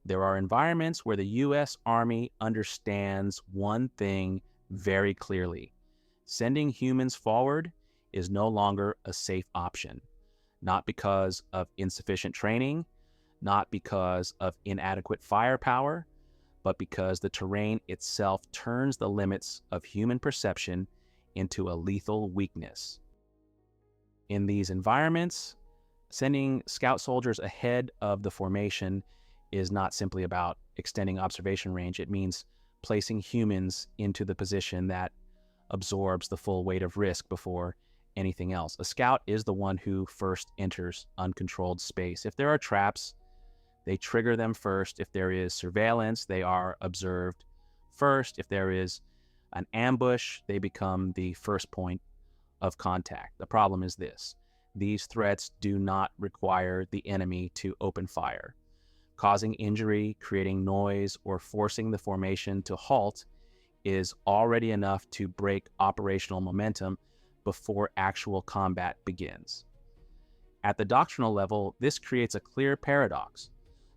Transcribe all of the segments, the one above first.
There are environments where the U.S. Army understands one thing very clearly. Sending humans forward is no longer a safe option, not because of insufficient training, not because of inadequate firepower, but because the terrain itself turns the limits of human perception into a lethal weakness. In these environments, sending scout soldiers ahead of the formation is not simply about extending observation range. It means placing humans into the position that absorbs the full weight of risk before anything else. A scout is the one who first enters uncontrolled space. If there are traps, they trigger them first. If there is surveillance, they are observed first. If there is an ambush, they become the first point of contact. The problem is this: these threats do not require the enemy to open fire. Causing injury, creating noise, or forcing the formation to halt is already enough to break operational momentum before actual combat begins. At the doctrinal level, this creates a clear paradox.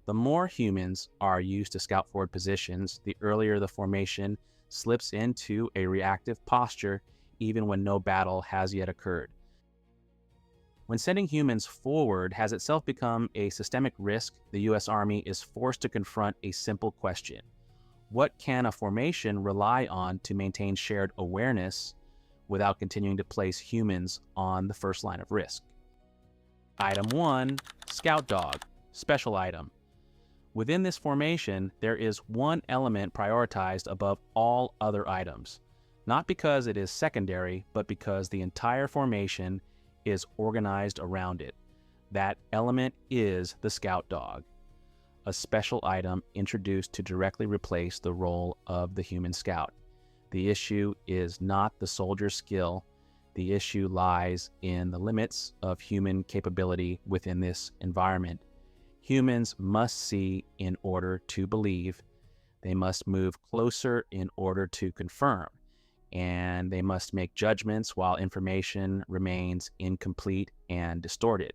The more humans are used to scout forward positions, the earlier the formation slips into a reactive posture, even when no battle has yet occurred. When sending humans forward has itself become a systemic risk, the U.S. Army is forced to confront a simple question: what can a formation rely on to maintain shared awareness without continuing to place humans on the first line of risk? Item 1, Scout Dog, special item. Within this formation, there is one element prioritized above all other items, not because it is secondary, but because the entire formation is organized around it. That element is the Scout Dog, a special item introduced to directly replace the role of the human scout. The issue is not the soldier's skill. The issue lies in the limits of human capability within this environment. Humans must see in order to believe. They must move closer in order to confirm. And they must make judgments while information remains incomplete and distorted.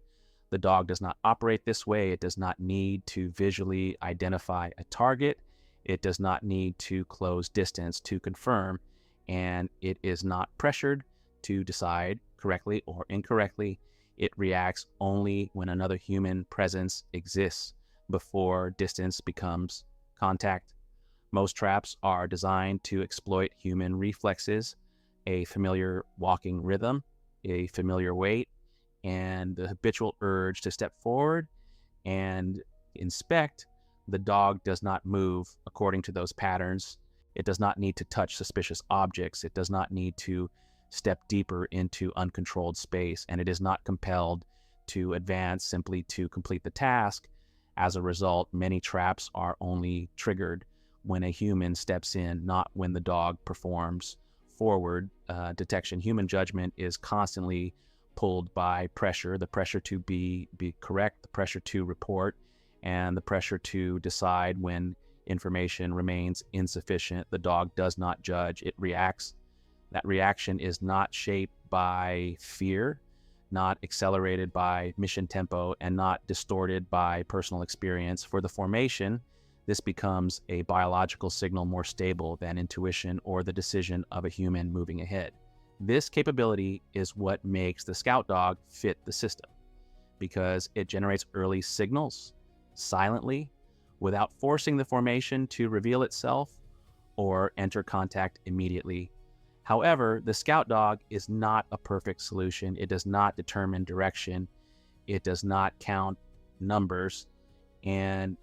The dog does not operate this way. It does not need to visually identify a target. It does not need to close distance to confirm. And it is not pressured to decide correctly or incorrectly. It reacts only when another human presence exists before distance becomes contact. Most traps are designed to exploit human reflexes, a familiar walking rhythm, a familiar weight, and the habitual urge to step forward and inspect. The dog does not move according to those patterns. It does not need to touch suspicious objects. It does not need to step deeper into uncontrolled space, and it is not compelled to advance simply to complete the task. As a result, many traps are only triggered when a human steps in, not when the dog performs forward detection. Human judgment is constantly pulled by pressure, the pressure to be correct, the pressure to report, and the pressure to decide when information remains insufficient. The dog does not judge, it reacts. That reaction is not shaped by fear, not accelerated by mission tempo, and not distorted by personal experience. For the formation, this becomes a biological signal more stable than intuition or the decision of a human moving ahead. This capability is what makes the Scout Dog fit the system, because it generates early signals silently without forcing the formation to reveal itself or enter contact immediately. However, the Scout Dog is not a perfect solution. It does not determine direction. It does not count numbers, and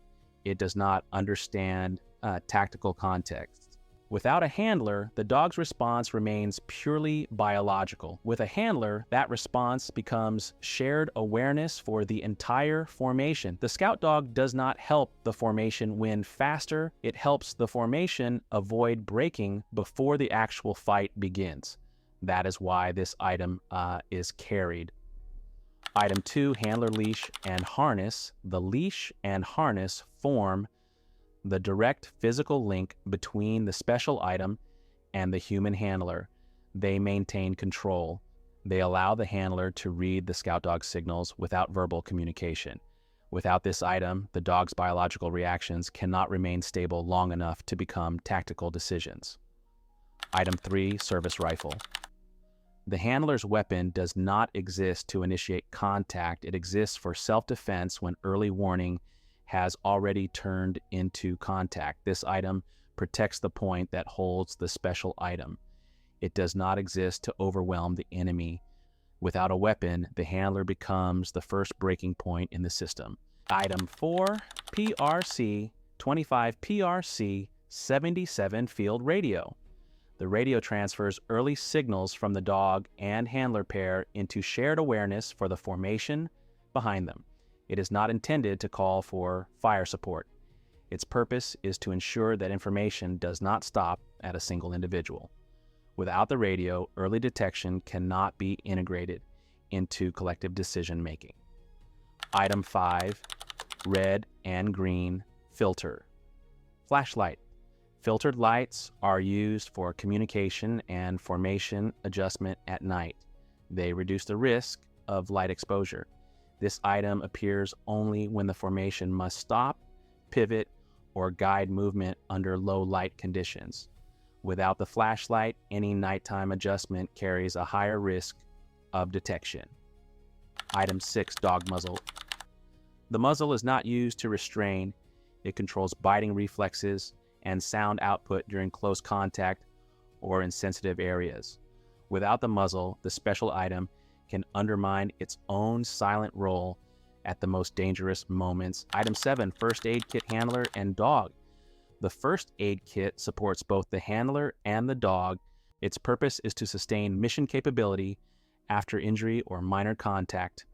it does not understand tactical context. Without a handler, the dog's response remains purely biological. With a handler, that response becomes shared awareness for the entire formation. The Scout Dog does not help the formation win faster. It helps the formation avoid breaking before the actual fight begins. That is why this item is carried. Item 2, handler leash and harness. The leash and harness form the direct physical link between the special item and the human handler. They maintain control. They allow the handler to read the Scout Dog signals without verbal communication. Without this item, the dog's biological reactions cannot remain stable long enough to become tactical decisions. Item 3, service rifle. The handler's weapon does not exist to initiate contact. It exists for self-defense when early warning has already turned into contact. This item protects the point that holds the special item. It does not exist to overwhelm the enemy. Without a weapon, the handler becomes the first breaking point in the system. Item 4, PRC 25 PRC 77 field radio. The radio transfers early signals from the dog and handler pair into shared awareness for the formation behind them. It is not intended to call for fire support. Its purpose is to ensure that information does not stop at a single individual. Without the radio, early detection cannot be integrated into collective decision-making. Item 5, red and green filter. Flashlight. Filtered lights are used for communication and formation adjustment at night. They reduce the risk of light exposure. This item appears only when the formation must stop, pivot, or guide movement under low light conditions. Without the flashlight, any nighttime adjustment carries a higher risk of detection. Item 6, dog muzzle. The muzzle is not used to restrain. It controls biting reflexes and sound output during close contact or in sensitive areas. Without the muzzle, the special item can undermine its own silent role at the most dangerous moments. Item 7, first aid kit handler and dog. The first aid kit supports both the handler and the dog. Its purpose is to sustain mission capability after injury or minor contact.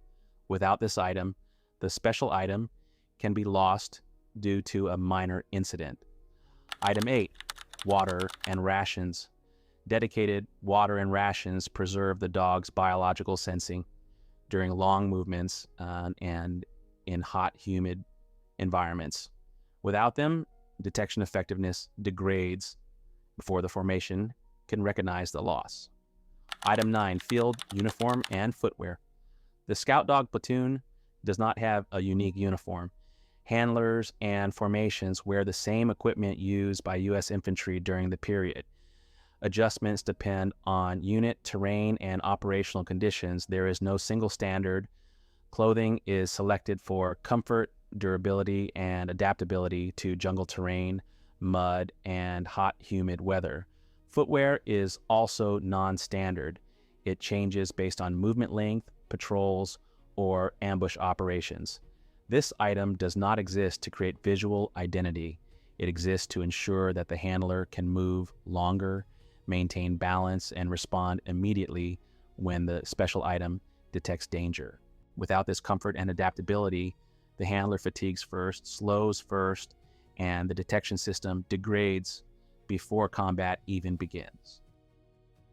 Without this item, the special item can be lost due to a minor incident. Item 8, water and rations. Dedicated water and rations preserve the dog's biological sensing during long movements and in hot, humid environments. Without them, detection effectiveness degrades before the formation can recognize the loss. Item 9, field uniform and footwear. The scout dog platoon does not have a unique uniform. Handlers and formations wear the same equipment used by U.S. infantry during the period. Adjustments depend on unit, terrain, and operational conditions. There is no single standard. Clothing is selected for comfort, durability, and adaptability to jungle terrain, mud, and hot, humid weather. Footwear is also non-standard. It changes based on movement length, patrols, or ambush operations. This item does not exist to create visual identity. It exists to ensure that the handler can move longer, maintain balance, and respond immediately when the special item detects danger. Without this comfort and adaptability, the handler fatigues first, slows first, and the detection system degrades before combat even begins.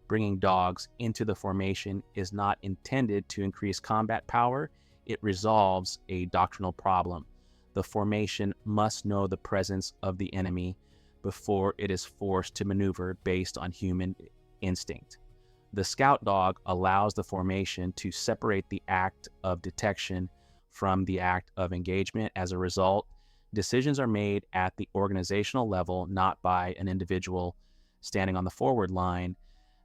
Bringing dogs into the formation is not intended to increase combat power. It resolves a doctrinal problem. The formation must know the presence of the enemy before it is forced to maneuver based on human instinct. The scout dog allows the formation to separate the act of detection from the act of engagement. As a result, decisions are made at the organizational level, not by an individual standing on the forward line.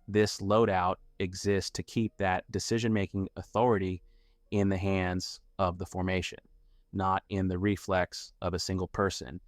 This loadout exists to keep that decision-making authority in the hands of the formation, not in the reflex of a single person.